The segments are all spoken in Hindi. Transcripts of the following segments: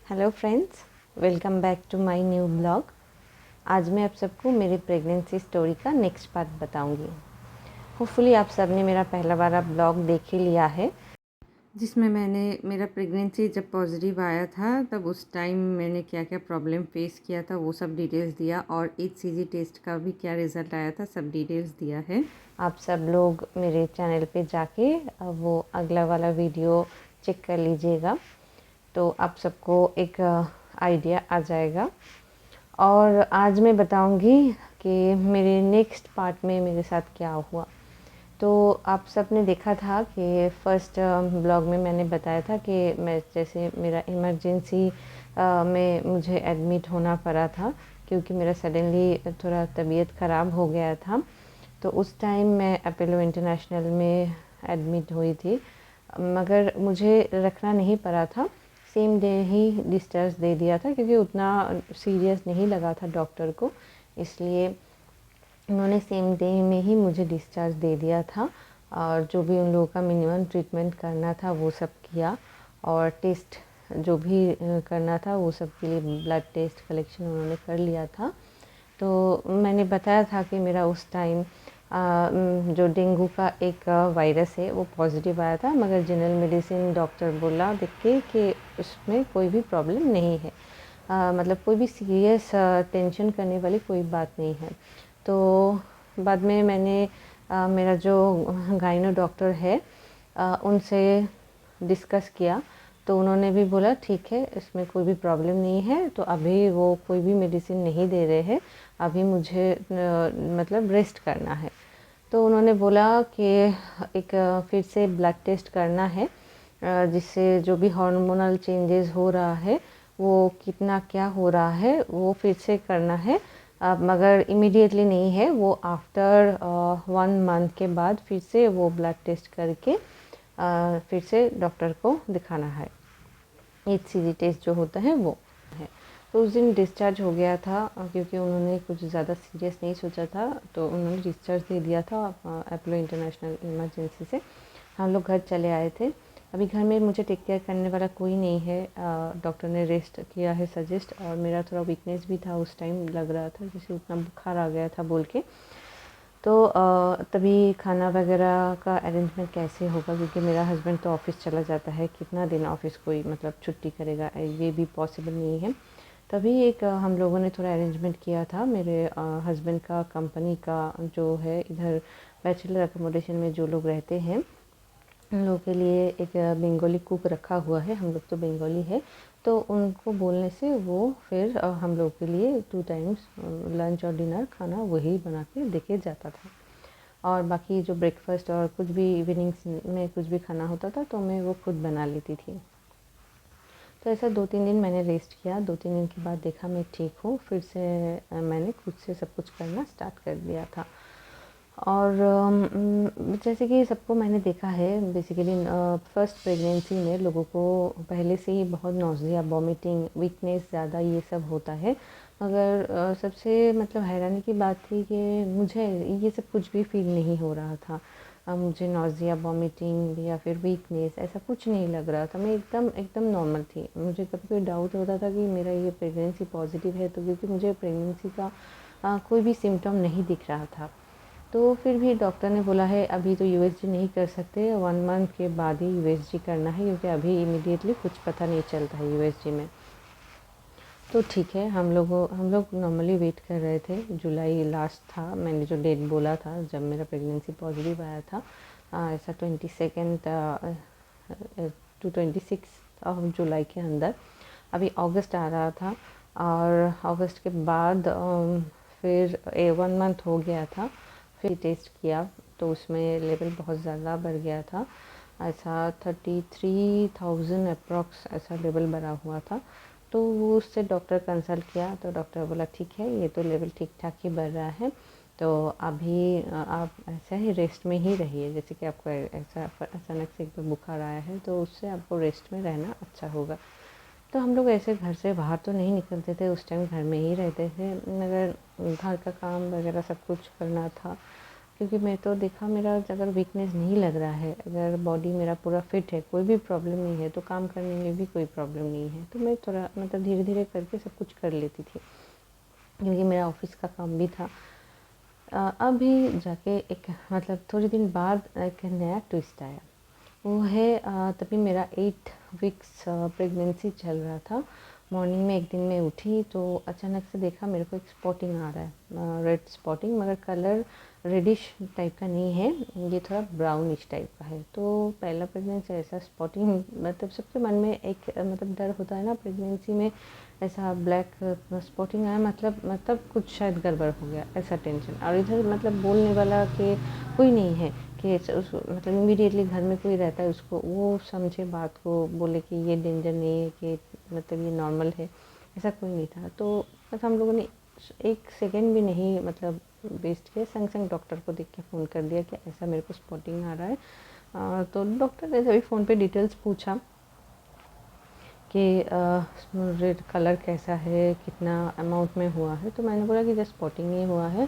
Hello friends, welcome back to my new blog. आज मैं आप सबको मेरी प्रेगनेंसी स्टोरी का नेक्स्ट पार्ट बताऊंगी। होपफुली आप सब ने मेरा पहला वाला ब्लॉग देख ही लिया है, जिसमें मैंने मेरा प्रेगनेंसी जब पॉजिटिव आया था तब उस टाइम मैंने क्या क्या प्रॉब्लम फेस किया था वो सब डिटेल्स दिया, और HCG टेस्ट का भी क्या रिज़ल्ट आया था सब डिटेल्स दिया है। आप सब लोग मेरे चैनल पे जाके वो अगला वाला वीडियो चेक कर लीजिएगा, तो आप सबको एक आइडिया आ जाएगा। और आज मैं बताऊंगी कि मेरे नेक्स्ट पार्ट में मेरे साथ क्या हुआ। तो आप सब ने देखा था कि फर्स्ट ब्लॉग में मैंने बताया था कि मैं जैसे मेरा इमरजेंसी में मुझे एडमिट होना पड़ा था, क्योंकि मेरा सडनली थोड़ा तबीयत ख़राब हो गया था। तो उस टाइम मैं अपोलो इंटरनेशनल में एडमिट हुई थी, मगर मुझे रखना नहीं पड़ा था। सेम डे ही डिस्चार्ज दे दिया था, क्योंकि उतना सीरियस नहीं लगा था डॉक्टर को, इसलिए उन्होंने सेम डे में ही मुझे डिस्चार्ज दे दिया था। और जो भी उन लोगों का मिनिमम ट्रीटमेंट करना था वो सब किया, और टेस्ट जो भी करना था वो सब के लिए ब्लड टेस्ट कलेक्शन उन्होंने कर लिया था। तो मैंने बताया था कि मेरा उस टाइम जो डेंगू का एक वायरस है वो पॉजिटिव आया था, मगर जनरल मेडिसिन डॉक्टर बोला देख के कि उसमें कोई भी प्रॉब्लम नहीं है, मतलब कोई भी सीरियस टेंशन करने वाली कोई बात नहीं है। तो बाद में मैंने मेरा जो गाइनो डॉक्टर है उनसे डिस्कस किया, तो उन्होंने भी बोला ठीक है, इसमें कोई भी प्रॉब्लम नहीं है, तो अभी वो कोई भी मेडिसिन नहीं दे रहे हैं, अभी मुझे मतलब रेस्ट करना है। तो उन्होंने बोला कि एक फिर से ब्लड टेस्ट करना है, जिससे जो भी हार्मोनल चेंजेस हो रहा है वो कितना क्या हो रहा है वो फिर से करना है, मगर इमीडिएटली नहीं है, वो आफ्टर 1 मंथ के बाद फिर से वो ब्लड टेस्ट करके फिर से डॉक्टर को दिखाना है। HCG टेस्ट जो होता है वो है। तो उस दिन डिस्चार्ज हो गया था, क्योंकि उन्होंने कुछ ज़्यादा सीरियस नहीं सोचा था, तो उन्होंने डिस्चार्ज दे दिया था अपोलो इंटरनेशनल इमरजेंसी से। हम लोग घर चले आए थे। अभी घर में मुझे टेक केयर करने वाला कोई नहीं है, डॉक्टर ने रेस्ट किया है सजेस्ट, और मेरा थोड़ा वीकनेस भी था उस टाइम, लग रहा था जैसे उतना बुखार आ गया था बोल के। तो तभी खाना वगैरह का अरेंजमेंट कैसे होगा, क्योंकि मेरा हस्बैंड तो ऑफ़िस चला जाता है, कितना दिन ऑफ़िस कोई मतलब छुट्टी करेगा, ये भी पॉसिबल नहीं है। तभी एक हम लोगों ने थोड़ा अरेंजमेंट किया था। मेरे हस्बैंड का कंपनी का जो है इधर बैचलर अकोमोडेशन में जो लोग रहते हैं उन लोगों के लिए एक बंगाली कुक रखा हुआ है, हम लोग तो बंगाली है, तो उनको बोलने से वो फिर हम लोग के लिए 2 टाइम्स लंच और डिनर खाना वही बना के देके जाता था। और बाकी जो ब्रेकफास्ट और कुछ भी इवनिंग्स में कुछ भी खाना होता था तो मैं वो खुद बना लेती थी। तो ऐसा 2-3 दिन मैंने रेस्ट किया। 2-3 दिन के बाद देखा मैं ठीक हूँ, फिर से मैंने खुद से सब कुछ करना स्टार्ट कर दिया था। और जैसे कि सबको मैंने देखा है बेसिकली फर्स्ट प्रेगनेंसी में लोगों को पहले से ही बहुत नौज़िया, वॉमिटिंग, वीकनेस ज़्यादा ये सब होता है, मगर सबसे मतलब हैरानी की बात थी कि मुझे ये सब कुछ भी फील नहीं हो रहा था। मुझे नौज़िया, वॉमिटिंग या फिर वीकनेस ऐसा कुछ नहीं लग रहा था, मैं एकदम एकदम नॉर्मल थी। मुझे कभी कोई डाउट होता था कि मेरा ये प्रेगनेंसी पॉजिटिव है, तो क्योंकि मुझे प्रेगनेंसी का कोई भी सिम्टम नहीं दिख रहा था। तो फिर भी डॉक्टर ने बोला है अभी तो USG नहीं कर सकते, 1 मंथ के बाद ही USG करना है, क्योंकि अभी इमीडिएटली कुछ पता नहीं चलता है USG में। तो ठीक है, हम लोग नॉर्मली वेट कर रहे थे। जुलाई लास्ट था, मैंने जो डेट बोला था जब मेरा प्रेगनेंसी पॉजिटिव आया था, ऐसा 22 टू 26 जुलाई के अंदर। अभी अगस्त आ रहा था, और अगस्त के बाद फिर 1 मंथ हो गया था। फिर टेस्ट किया तो उसमें लेवल बहुत ज़्यादा बढ़ गया था, ऐसा 33,000 अप्रॉक्स ऐसा लेवल बढ़ा हुआ था। तो वो उससे डॉक्टर कंसल्ट किया, तो डॉक्टर बोला ठीक है, ये तो लेवल ठीक ठाक ही बढ़ रहा है, तो अभी आप ऐसा ही रेस्ट में ही रहिए, जैसे कि आपको ऐसा अचानक से एक बार बुखार आया है तो उससे आपको रेस्ट में रहना अच्छा होगा। तो हम लोग ऐसे घर से बाहर तो नहीं निकलते थे, उस टाइम घर में ही रहते थे, मगर घर का काम वगैरह सब कुछ करना था, क्योंकि मैं तो देखा मेरा अगर वीकनेस नहीं लग रहा है, अगर बॉडी मेरा पूरा फिट है, कोई भी प्रॉब्लम नहीं है, तो काम करने में भी कोई प्रॉब्लम नहीं है। तो मैं थोड़ा मतलब धीरे धीरे करके सब कुछ कर लेती थी, क्योंकि मेरा ऑफिस का काम भी था। अभी जाके एक मतलब थोड़े दिन बाद एक नया ट्विस्ट आया। वो है तभी मेरा 8 वीक्स प्रेगनेंसी चल रहा था। मॉर्निंग में एक दिन मैं उठी तो अचानक से देखा मेरे को एक स्पॉटिंग आ रहा है, रेड स्पॉटिंग, मगर कलर रेडिश टाइप का नहीं है, ये थोड़ा ब्राउनिश टाइप का है। तो पहला प्रेगनेंसी ऐसा स्पॉटिंग, मतलब सबके मन में एक मतलब डर होता है ना प्रेगनेंसी में, ऐसा ब्लैक स्पॉटिंग आया मतलब कुछ शायद गड़बड़ हो गया, ऐसा टेंशन। और इधर मतलब बोलने वाला कि कोई नहीं है कि उस मतलब इमीडिएटली घर में कोई रहता है उसको वो समझे बात को, बोले कि ये डेंजर नहीं है, कि मतलब ये नॉर्मल है, ऐसा कोई नहीं था। तो बस हम लोगों ने एक सेकेंड भी नहीं मतलब वेस्ट किया, संग संग डॉक्टर को देख के फ़ोन कर दिया कि ऐसा मेरे को स्पॉटिंग आ रहा है। तो डॉक्टर ने सभी फ़ोन पे डिटेल्स पूछा कि रेड कलर कैसा है, कितना अमाउंट में हुआ है। तो मैंने बोला कि जस्ट स्पॉटिंग ही हुआ है,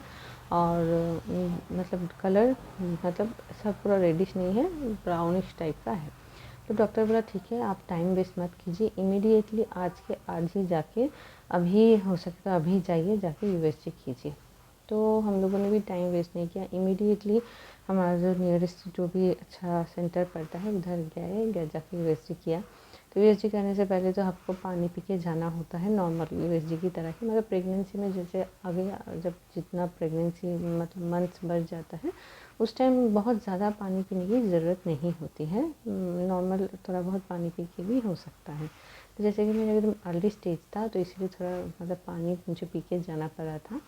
और मतलब कलर मतलब सब पूरा रेडिश नहीं है, ब्राउनिश टाइप का है। तो डॉक्टर बोला ठीक है, आप टाइम वेस्ट मत कीजिए, इमीडिएटली आज के आज ही जाके, अभी हो सकता है अभी जाइए, जाके यूएसजी कीजिए। तो हम लोगों ने भी टाइम वेस्ट नहीं किया, इमीडिएटली हमारा जो नियरेस्ट जो भी अच्छा सेंटर पड़ता है उधर गए, जाके यूएसजी किया। तो यूएसजी करने से पहले तो आपको पानी पी के जाना होता है, नॉर्मल यूएसजी की तरह ही, मगर प्रेगनेंसी में जैसे आगे जब जितना प्रेगनेंसी मतलब मंथ्स बढ़ जाता है उस टाइम बहुत ज़्यादा पानी पीने की ज़रूरत नहीं होती है, नॉर्मल थोड़ा बहुत पानी पी के भी हो सकता है। तो जैसे कि मेरा एकदम अर्ली स्टेज था तो इसलिए थोड़ा मतलब पानी मुझे पी के जाना पड़ा था।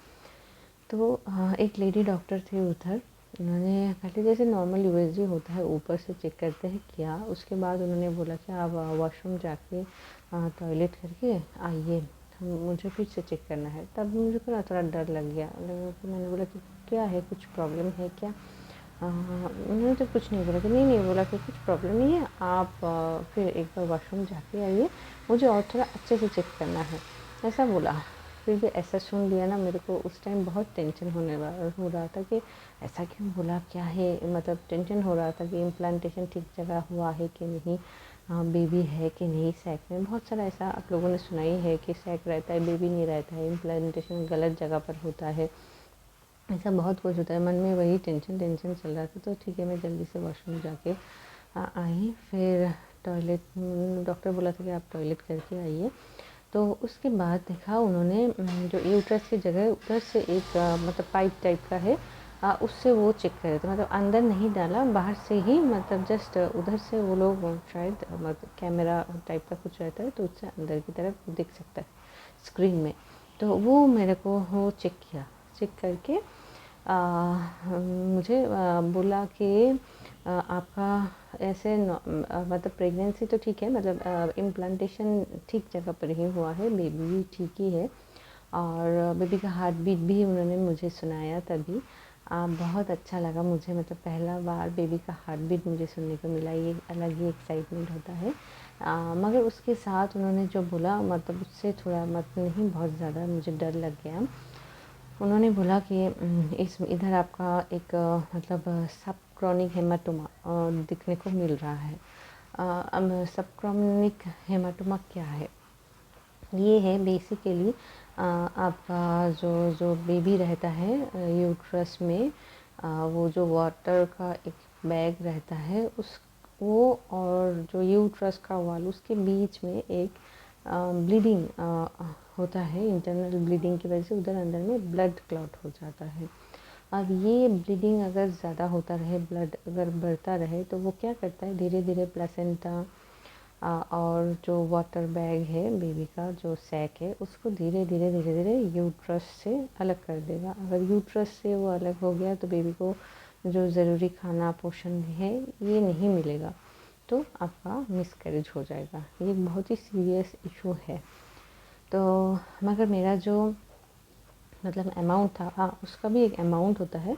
तो एक लेडी डॉक्टर थे उधर, उन्होंने पहले जैसे नॉर्मल यूएसजी होता है ऊपर से चेक करते हैं किया, उसके बाद उन्होंने बोला कि आप वॉशरूम जाके टॉयलेट करके आइए, मुझे फिर से चेक करना है। तब मुझे थोड़ा डर लग गया, तो मैंने बोला कि क्या है, कुछ प्रॉब्लम है क्या? उन्होंने तो कुछ नहीं बोला, कि नहीं बोला कि कुछ प्रॉब्लम नहीं है, आप फिर एक बार वॉशरूम जाके आइए, मुझे और थोड़ा अच्छे से चेक करना है, ऐसा बोला। फिर भी ऐसा सुन लिया ना, मेरे को उस टाइम बहुत टेंशन हो रहा था कि ऐसा क्यों बोला, क्या है, मतलब टेंशन हो रहा था कि इम्प्लांटेशन ठीक जगह हुआ है कि नहीं, बेबी है कि नहीं सैक में। बहुत सारा ऐसा आप लोगों ने सुना ही है कि सैक रहता है बेबी नहीं रहता है, इम्प्लांटेशन गलत जगह पर होता है, ऐसा बहुत कुछ होता है। मन में वही टेंशन चल रहा था। तो ठीक है, मैं जल्दी से वॉशरूम जाके आई। फिर टॉयलेट, डॉक्टर बोला था कि आप टॉयलेट करके आइए। तो उसके बाद देखा उन्होंने जो यूट्रस की जगह उधर से एक मतलब पाइप टाइप का है, उससे वो चेक करे थे, मतलब अंदर नहीं डाला, बाहर से ही, मतलब जस्ट उधर से वो लोग शायद मतलब कैमरा टाइप का कुछ रहता है तो उससे अंदर की तरफ दिख सकता है स्क्रीन में। तो वो मेरे को वो चेक किया, चेक करके मुझे बोला कि आपका ऐसे मतलब प्रेगनेंसी तो ठीक है, मतलब इम्प्लांटेशन ठीक जगह पर ही हुआ है, बेबी भी ठीक ही है, और बेबी का हार्ट बीट भी उन्होंने मुझे सुनाया तभी। बहुत अच्छा लगा मुझे, मतलब पहला बार बेबी का हार्ट बीट मुझे सुनने को मिला, ये अलग ही एक्साइटमेंट होता है। मगर उसके साथ उन्होंने जो बोला मतलब उससे थोड़ा मतलब नहीं, बहुत ज़्यादा मुझे डर लग गया। उन्होंने बोला कि इस इधर आपका एक मतलब सब क्रॉनिक हेमाटोमा दिखने को मिल रहा है। अब सब क्रॉनिक हेमाटोमा क्या है? ये है बेसिकली आपका जो जो बेबी रहता है यूट्रस में, वो जो वाटर का एक बैग रहता है उस वो और जो यूट्रस का वॉल उसके बीच में एक ब्लीडिंग होता है, इंटरनल ब्लीडिंग की वजह से उधर अंदर में ब्लड क्लॉट हो जाता है। अब ये ब्लीडिंग अगर ज़्यादा होता रहे, ब्लड अगर बढ़ता रहे, तो वो क्या करता है, धीरे धीरे प्लेसेंटा और जो वाटर बैग है बेबी का जो सैक है उसको धीरे धीरे यूट्रस से अलग कर देगा। अगर यूट्रस से वो अलग हो गया तो बेबी को जो ज़रूरी खाना पोषण है ये नहीं मिलेगा, तो आपका मिसकैरेज हो जाएगा। ये बहुत ही सीरियस इशू है। तो मगर मेरा जो मतलब अमाउंट था, उसका भी एक अमाउंट होता है,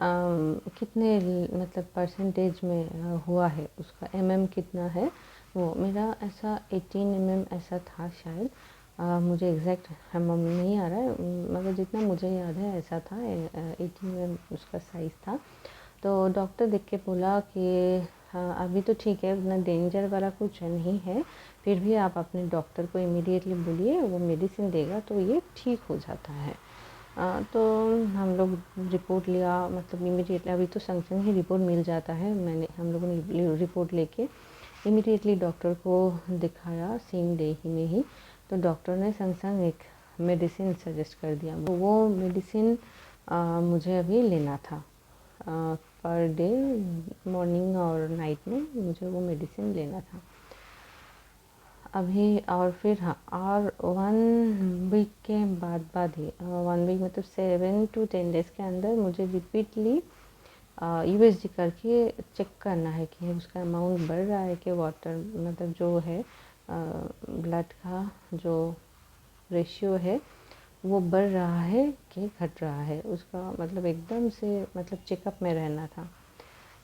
कितने मतलब परसेंटेज में हुआ है उसका, कितना है, वो मेरा ऐसा 18 ऐसा था शायद। मुझे एग्जैक्ट नहीं आ रहा है, मगर जितना मुझे याद है ऐसा था, 18 उसका साइज़ था। तो डॉक्टर देख के बोला कि हाँ अभी तो ठीक है, उतना डेंजर वाला कुछ नहीं है, फिर भी आप अपने डॉक्टर को इमीडिएटली बोलिए, वो मेडिसिन देगा तो ये ठीक हो जाता है। तो हम लोग रिपोर्ट लिया, मतलब इमीडिएटली, अभी तो संग संग ही रिपोर्ट मिल जाता है, हम लोगों ने रिपोर्ट लेके इमीडिएटली डॉक्टर को दिखाया सेम डे ही में ही। तो डॉक्टर ने संग संग एक मेडिसिन सजेस्ट कर दिया। वो मेडिसिन मुझे अभी लेना था, पर डे मॉर्निंग और नाइट में मुझे वो मेडिसिन लेना था अभी। और फिर हाँ, और 1 वीक के बाद ही 1 वीक मतलब 7 to 10 डेज़ के अंदर मुझे रिपीटली यूएसजी करके चेक करना है कि उसका अमाउंट बढ़ रहा है कि वाटर मतलब जो है ब्लड का जो रेशियो है वो बढ़ रहा है कि घट रहा है, उसका मतलब एकदम से मतलब चेकअप में रहना था।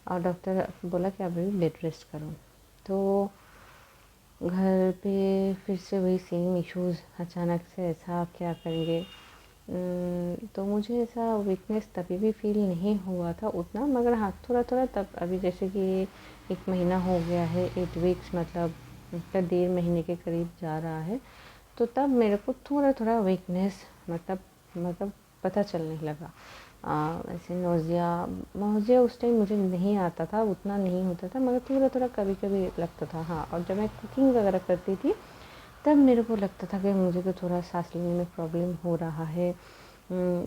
और डॉक्टर बोला कि अभी बेड रेस्ट करो। तो घर पे फिर से वही सेम इश्यूज़, अचानक से ऐसा क्या करेंगे। तो मुझे ऐसा वीकनेस तभी भी फील नहीं हुआ था उतना, मगर हाँ थोड़ा थोड़ा तब, अभी जैसे कि 1 महीना हो गया है, 8 वीक्स मतलब 1.5 महीने के करीब जा रहा है, तो तब मेरे को थोड़ा थोड़ा वीकनेस मतलब पता चलने लगा। ऐसे नोज़िया उस टाइम मुझे नहीं आता था, उतना नहीं होता था, मगर थोड़ा थोड़ा कभी कभी लगता था। हाँ, और जब मैं कुकिंग वगैरह करती थी तब मेरे को लगता था कि मुझे तो थोड़ा सांस लेने में प्रॉब्लम हो रहा है,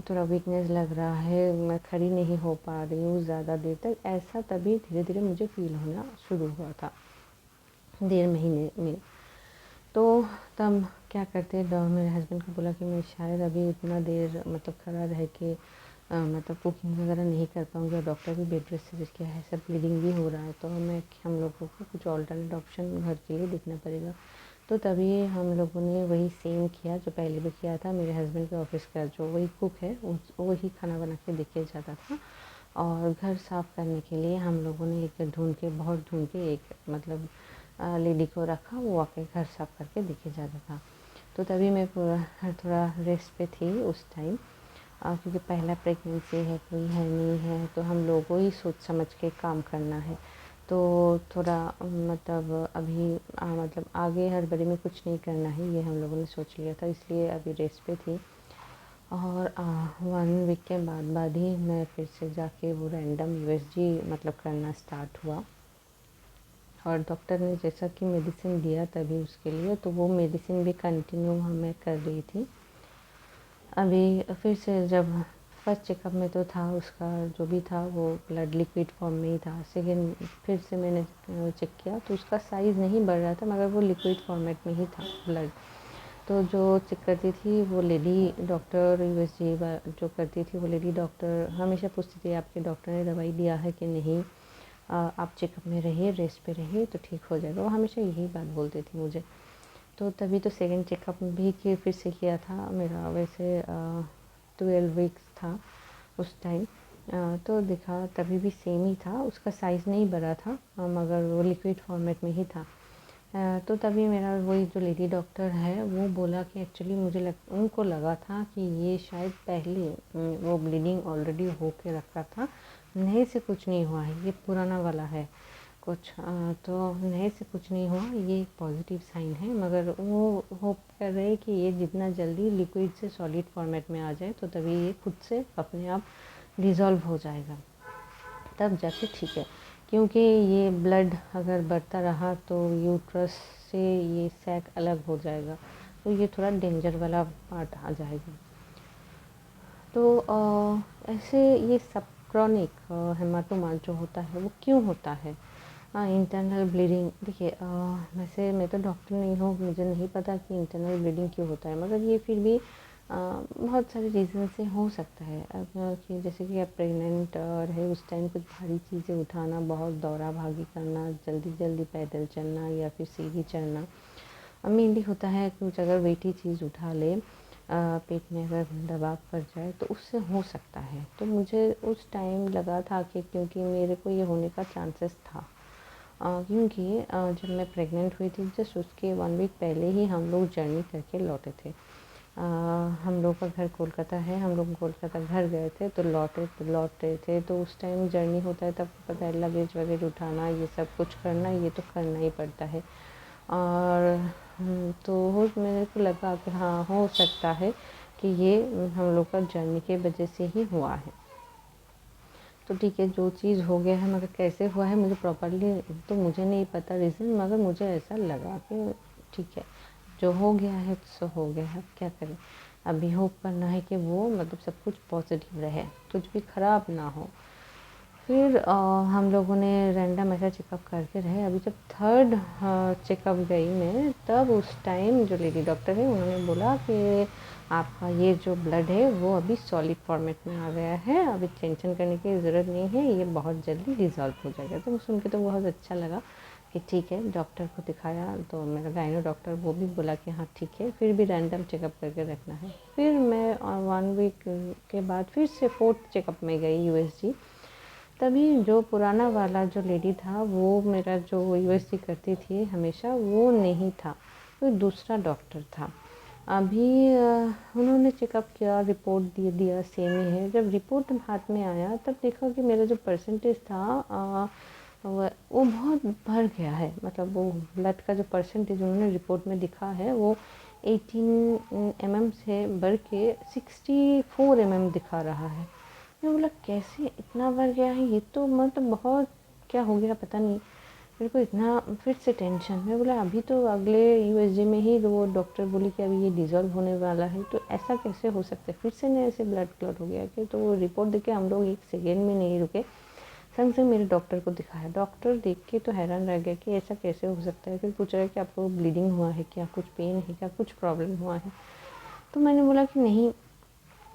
थोड़ा वीकनेस लग रहा है, मैं खड़ी नहीं हो पा रही हूँ ज़्यादा देर तक, ऐसा तभी धीरे धीरे मुझे फील होना शुरू हुआ था 1.5 महीने में। तो तब क्या करते, मेरे हस्बैंड को बोला कि मैं शायद अभी उतना देर मतलब खड़ा रह के मतलब कुकिंग वगैरह नहीं कर पाऊँगी, और डॉक्टर भी बेड रेस्ट सजेस्ट किया है, सब ब्लीडिंग भी हो रहा है, तो हम लोगों को कुछ ऑल्टरनेट ऑप्शन घर के लिए देखना पड़ेगा। तो तभी हम लोगों ने वही सेम किया जो पहले भी किया था। मेरे हस्बैंड के ऑफिस का जो वही कुक है वही खाना बना के देके जाता था, और घर साफ़ करने के लिए हम लोगों ने बहुत ढूंढ के एक मतलब लेडी को रखा, वो आके घर साफ़ करके देके जाता था। तो तभी मैं पूरा थोड़ा रेस्ट पे थी उस टाइम, क्योंकि पहला प्रेगनेंसी है, कोई है नहीं है, तो हम लोगों को ही सोच समझ के काम करना है। तो थोड़ा मतलब अभी मतलब आगे हड़बड़ी में कुछ नहीं करना है, ये हम लोगों ने सोच लिया था, इसलिए अभी रेस्ट पे थी। और 1 वीक के बाद ही मैं फिर से जाके वो रैंडम यूएसजी मतलब करना स्टार्ट हुआ। और डॉक्टर ने जैसा कि मेडिसिन दिया तभी उसके लिए, तो वो मेडिसिन भी कंटिन्यू मैं कर रही थी। अभी फिर से जब फर्स्ट चेकअप में तो था उसका जो भी था वो ब्लड लिक्विड फॉर्म में ही था, सेकेंड फिर से मैंने चेक किया तो उसका साइज़ नहीं बढ़ रहा था, मगर वो लिक्विड फॉर्मेट में ही था ब्लड। तो जो चेक करती थी वो लेडी डॉक्टर, यूएसजी जो करती थी वो लेडी डॉक्टर हमेशा पूछती थी आपके डॉक्टर ने दवाई दिया है कि नहीं, आप चेकअप में रहिए, रेस्ट पे रहिए तो ठीक हो जाएगा, वो हमेशा यही बात बोलती थी मुझे। तो तभी तो सेकंड चेकअप भी फिर से किया था मेरा, वैसे 12 वीक्स था उस टाइम। तो देखा तभी भी सेम ही था, उसका साइज़ नहीं बढ़ा था, मगर वो लिक्विड फॉर्मेट में ही था। तो तभी मेरा वही जो लेडी डॉक्टर है वो बोला कि एक्चुअली उनको लगा था कि ये शायद पहले वो ब्लीडिंग ऑलरेडी हो के रखा था, नए से कुछ नहीं हुआ है, ये पुराना वाला है कुछ, तो नए से कुछ नहीं हुआ, ये एक पॉजिटिव साइन है, मगर वो होप कर रहे हैं कि ये जितना जल्दी लिक्विड से सॉलिड फॉर्मेट में आ जाए तो तभी ये खुद से अपने आप डिज़ोल्व हो जाएगा, तब जाके ठीक है। क्योंकि ये ब्लड अगर बढ़ता रहा तो यूट्रस से ये सैक अलग हो जाएगा, तो ये थोड़ा डेंजर वाला पार्ट आ जाएगा। तो ऐसे ये सब क्रॉनिक हेमाटोमा जो होता है वो क्यों होता है। इंटरनल ब्लीडिंग, देखिए वैसे मैं तो डॉक्टर नहीं हूँ, मुझे नहीं पता कि इंटरनल ब्लीडिंग क्यों होता है, मगर ये फिर भी बहुत सारे रीज़न से हो सकता है। अब कि जैसे कि आप प्रेग्नेंट रहे उस टाइम कुछ भारी चीज़ें उठाना, बहुत दौड़ा भागी करना, जल्दी जल्दी पैदल चलना या फिर सीढ़ी चढ़ना, मेनली होता है कुछ अगर वेटी चीज़ उठा ले, पेट में अगर दबाव पड़ जाए तो उससे हो सकता है। तो मुझे उस टाइम लगा था कि क्योंकि मेरे को ये होने का चांसेस था, क्योंकि जब मैं प्रेग्नेंट हुई थी जस्ट उसके 1 वीक पहले ही हम लोग जर्नी करके लौटे थे। हम लोग का घर कोलकाता है, हम लोग कोलकाता घर गए थे तो लौट रहे थे। तो उस टाइम जर्नी होता है तब पता है लगेज वगैरह उठाना ये सब कुछ करना, ये तो करना ही पड़ता है। और तो मेरे को लगा कि हाँ हो सकता है कि ये हम लोग का जर्नी के वजह से ही हुआ है। तो ठीक है, जो चीज़ हो गया है, मगर कैसे हुआ है मुझे प्रॉपरली तो मुझे नहीं पता रीज़न, मगर मुझे ऐसा लगा कि ठीक है जो हो गया है सो हो गया है, क्या करें। अभी होप करना है कि वो मतलब सब कुछ पॉजिटिव रहे, कुछ भी ख़राब ना हो। फिर हम लोगों ने रैंडम ऐसा चेकअप करते रहे। अभी जब 3rd चेकअप गई मैं, तब उस टाइम जो लेडी डॉक्टर है उन्होंने बोला कि आपका ये जो ब्लड है वो अभी सॉलिड फॉर्मेट में आ गया है, अभी टेंशन करने की ज़रूरत नहीं है, ये बहुत जल्दी रिजॉल्व हो जाएगा। तो सुन के तो बहुत अच्छा लगा कि ठीक है। डॉक्टर को दिखाया तो मेरा गाइनो डॉक्टर वो भी बोला कि हाँ ठीक है, फिर भी रैंडम चेकअप करके रखना है। फिर मैं 1 वीक के बाद फिर से 4th चेकअप में गई यूएसजी। तभी जो पुराना वाला जो लेडी था वो मेरा जो यूएसजी करती थी हमेशा, वो नहीं था, कोई दूसरा डॉक्टर था। अभी उन्होंने चेकअप किया, रिपोर्ट दिया सेम ही है। जब रिपोर्ट हाथ में आया तब देखा कि मेरा जो परसेंटेज था वो बहुत बढ़ गया है। मतलब वो ब्लड का जो परसेंटेज उन्होंने रिपोर्ट में दिखा है वो 18 mm से बढ़ के 64 mm दिखा रहा है। मैं बोला कैसे इतना बढ़ गया है, ये तो मतलब बहुत क्या हो गया पता नहीं, मेरे को इतना फिर से टेंशन। मैं बोला अभी तो अगले यूएसजी में ही वो डॉक्टर बोली कि अभी ये डिज़ोल्व होने वाला है, तो ऐसा कैसे हो सकता है, फिर से नहीं ऐसे ब्लड क्लॉट हो गया कि। तो वो रिपोर्ट देख के हम लोग 1 सेकेंड में नहीं रुके, संग संग मेरे डॉक्टर को दिखाया। डॉक्टर देख के तो हैरान रह गया कि ऐसा कैसे हो सकता है। फिर पूछ रहा है कि आपको ब्लीडिंग हुआ है क्या, कुछ पेन है क्या, कुछ प्रॉब्लम हुआ है। तो मैंने बोला कि नहीं,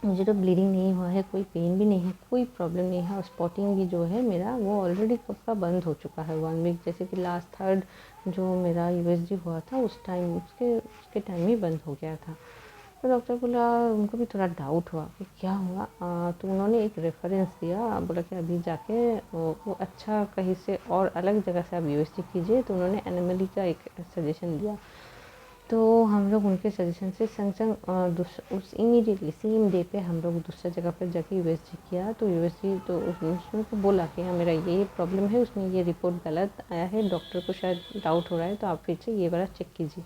मुझे तो ब्लीडिंग नहीं हुआ है, कोई पेन भी नहीं है, कोई प्रॉब्लम नहीं है। और स्पॉटिंग भी जो है मेरा वो ऑलरेडी कब का बंद हो चुका है, 1 वीक, जैसे कि लास्ट 3rd जो मेरा यूएसजी हुआ था उस टाइम उसके टाइम ही बंद हो गया था। तो डॉक्टर बोला, उनको भी थोड़ा डाउट हुआ कि क्या हुआ। तो उन्होंने एक रेफरेंस दिया, बोला कि अभी जाके वो अच्छा कहीं से और अलग जगह से आप यूएसजी कीजिए। तो उन्होंने एनिमली का एक सजेशन दिया। तो हम लोग उनके सजेशन से संग संग उस इमीडिएटली सेम डे पे हम लोग दूसरा जगह पर जाके यूएसजी किया। तो यूएसजी तो उसने को बोला कि हाँ मेरा ये प्रॉब्लम है, उसमें ये रिपोर्ट गलत आया है, डॉक्टर को शायद डाउट हो रहा है, तो आप फिर से ये वाला चेक कीजिए।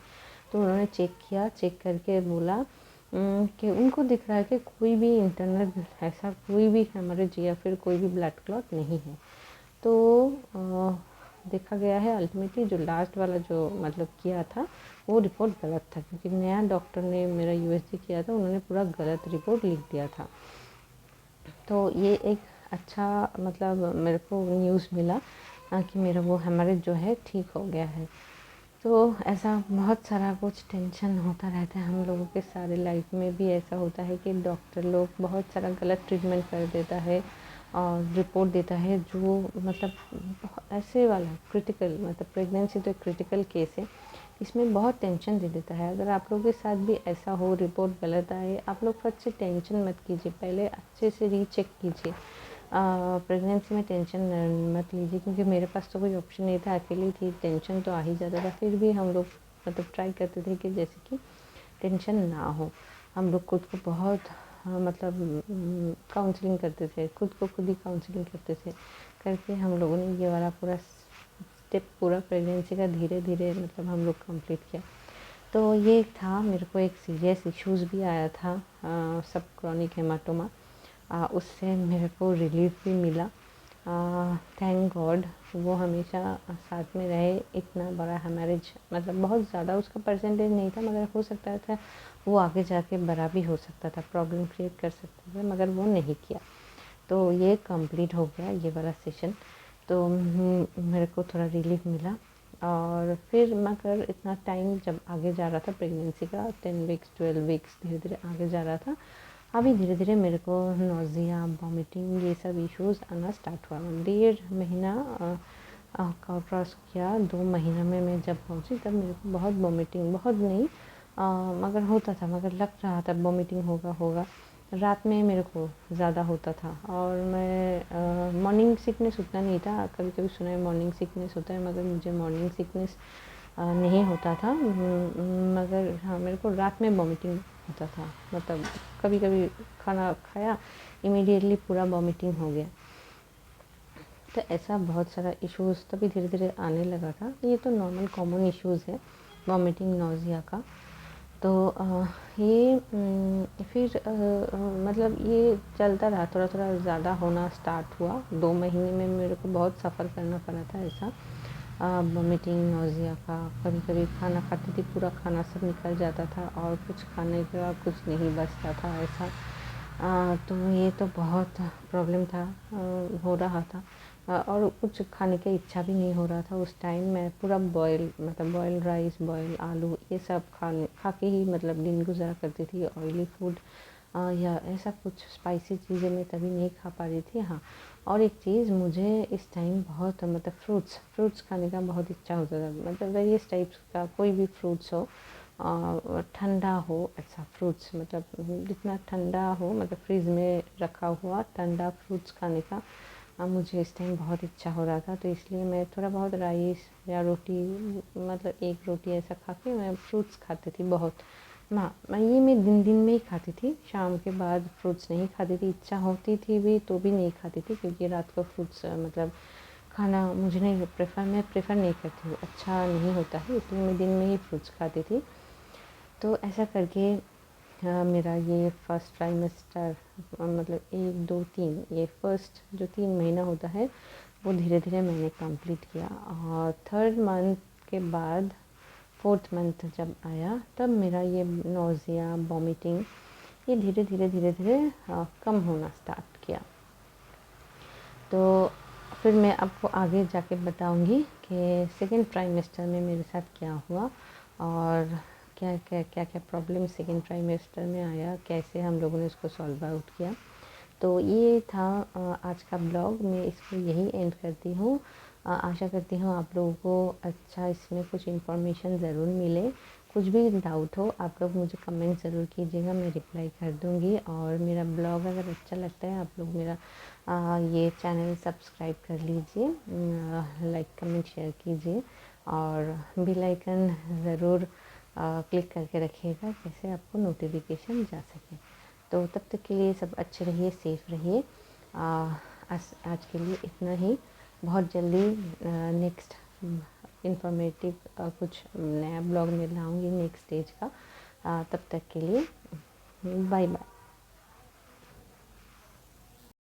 तो उन्होंने चेक किया, चेक करके बोला कि उनको दिख रहा है कि कोई भी इंटरनल ऐसा कोई भी हेमरेज या फिर कोई भी ब्लड क्लॉट नहीं है। तो देखा गया है अल्टीमेटली जो लास्ट वाला जो मतलब किया था वो रिपोर्ट गलत था, क्योंकि नया डॉक्टर ने मेरा यूएसजी किया था, उन्होंने पूरा गलत रिपोर्ट लिख दिया था। तो ये एक अच्छा मतलब मेरे को न्यूज़ मिला कि मेरा वो हेमरेज जो है ठीक हो गया है। तो ऐसा बहुत सारा कुछ टेंशन होता रहता है हम लोगों के सारे लाइफ में भी। ऐसा होता है कि डॉक्टर लोग बहुत सारा गलत ट्रीटमेंट कर देता है और रिपोर्ट देता है जो मतलब ऐसे वाला क्रिटिकल, मतलब प्रेगनेंसी तो एक क्रिटिकल केस है, इसमें बहुत टेंशन दे देता है। अगर आप लोगों के साथ भी ऐसा हो, रिपोर्ट गलत आए, आप लोग फट से टेंशन मत कीजिए, पहले अच्छे से रीचेक कीजिए। प्रेगनेंसी में टेंशन मत लीजिए, क्योंकि मेरे पास तो कोई ऑप्शन नहीं था, अकेली थी, टेंशन तो आ ही जाता था। फिर भी हम लोग मतलब ट्राई करते थे कि जैसे कि टेंशन ना हो। हम लोग खुद को बहुत मतलब काउंसलिंग करते थे, खुद को खुद ही काउंसलिंग करते थे करके हम लोगों ने ये वाला पूरा स्टेप पूरा प्रेगनेंसी का धीरे धीरे मतलब हम लोग कंप्लीट किया। तो ये था, मेरे को एक सीरियस इश्यूज़ भी आया था सब क्रॉनिक हेमाटोमा, उससे मेरे को रिलीफ भी मिला। थैंक गॉड वो हमेशा साथ में रहे। इतना बड़ा हेमरेज मतलब बहुत ज़्यादा उसका परसेंटेज नहीं था, मगर हो सकता था वो आगे जाके बड़ा भी हो सकता था, प्रॉब्लम क्रिएट कर सकता था, मगर वो नहीं किया। तो ये कंप्लीट हो गया ये वाला सेशन। तो मेरे को थोड़ा रिलीफ मिला। और फिर मगर इतना टाइम जब आगे जा रहा था प्रेगनेंसी का, 10 वीक्स 12 वीक्स धीरे धीरे आगे जा रहा था, अभी धीरे धीरे मेरे को नोज़िया, वॉमिटिंग ये सब इश्यूज़ आना स्टार्ट हुआ। 1.5 महीना क्रॉस किया, 2 महीना में मैं जब पहुंची तब मेरे को बहुत वॉमिटिंग, बहुत नहीं मगर होता था, मगर लग रहा था वॉमिटिंग होगा। रात में मेरे को ज़्यादा होता था और मैं मॉर्निंग सिकनेस उतना नहीं था। कभी कभी सुना है मॉर्निंग सिकनेस होता है, मगर मुझे मॉर्निंग सिकनेस नहीं होता था। मगर हाँ, मेरे को रात में वॉमिटिंग होता था। मतलब कभी कभी खाना खाया, इमीडिएटली पूरा वॉमिटिंग हो गया। तो ऐसा बहुत सारा इश्यूज़ तभी धीरे धीरे आने लगा था। ये तो नॉर्मल कॉमन इश्यूज़ है, वॉमिटिंग, नौजिया का। तो ये फिर मतलब ये चलता रहा, थोड़ा थोड़ा ज़्यादा होना स्टार्ट हुआ। 2 महीने में मेरे को बहुत सफ़र करना पड़ा था ऐसा वॉमिटिंग, नौजिया का। कभी कभी खाना खाती थी, पूरा खाना सब निकल जाता था और कुछ खाने का कुछ नहीं बचता था ऐसा। तो ये तो बहुत प्रॉब्लम था, हो रहा था। और कुछ खाने की इच्छा भी नहीं हो रहा था उस टाइम। मैं पूरा मतलब बॉयल राइस, बॉयल आलू, ये सब खा के ही मतलब दिन गुजारा करती थी। ऑयली फूड या ऐसा कुछ स्पाइसी चीज़ें मैं तभी नहीं खा पा रही थी। हाँ, और एक चीज़, मुझे इस टाइम बहुत मतलब फ्रूट्स खाने का बहुत इच्छा होता था। मतलब वेरियस टाइप्स का कोई भी फ्रूट्स हो, ठंडा हो ऐसा फ्रूट्स, मतलब जितना ठंडा हो, मतलब फ्रिज में रखा हुआ ठंडा फ्रूट्स खाने का मुझे इस टाइम बहुत इच्छा हो रहा था। तो इसलिए मैं थोड़ा बहुत राइस या रोटी, मतलब एक रोटी ऐसा खा के मैं फ्रूट्स खाती थी बहुत। ये मैं दिन दिन में ही खाती थी, शाम के बाद फ्रूट्स नहीं खाती थी। इच्छा होती थी भी तो भी नहीं खाती थी, क्योंकि रात को फ्रूट्स मतलब खाना मुझे नहीं मैं प्रेफर नहीं करती हूँ, अच्छा नहीं होता है, इसलिए मैं दिन में ही फ्रूट्स खाती थी। तो ऐसा करके मेरा ये फर्स्ट ट्राइमेस्टर, मतलब 1 2 3, ये फर्स्ट जो 3 महीना होता है वो धीरे धीरे मैंने कंप्लीट किया। और 3rd मंथ के बाद 4th मंथ जब आया, तब मेरा ये नौजिया, वॉमिटिंग, ये धीरे धीरे कम होना स्टार्ट किया। तो फिर मैं आपको आगे जाके बताऊंगी कि सेकेंड ट्राइमेस्टर में मेरे साथ क्या हुआ और क्या क्या प्रॉब्लम सेकेंड ट्राइमेस्टर में आया, कैसे हम लोगों ने उसको सॉल्व आउट किया। तो ये था आज का ब्लॉग। मैं इसको यही एंड करती हूँ। आशा करती हूँ आप लोगों को अच्छा इसमें कुछ इन्फॉर्मेशन ज़रूर मिले। कुछ भी डाउट हो आप लोग मुझे कमेंट ज़रूर कीजिएगा, मैं रिप्लाई कर दूँगी। और मेरा ब्लॉग अगर अच्छा लगता है, आप लोग मेरा ये चैनल सब्सक्राइब कर लीजिए, लाइक कमेंट शेयर कीजिए और बेल आइकन ज़रूर क्लिक करके रखिएगा, जैसे आपको नोटिफिकेशन जा सके। तो तब तक के लिए सब अच्छे रहिए, सेफ रहिए। आज के लिए इतना ही। बहुत जल्दी नेक्स्ट इंफॉर्मेटिव कुछ नया ब्लॉग में लाऊंगी नेक्स्ट स्टेज का। तब तक के लिए बाय बाय।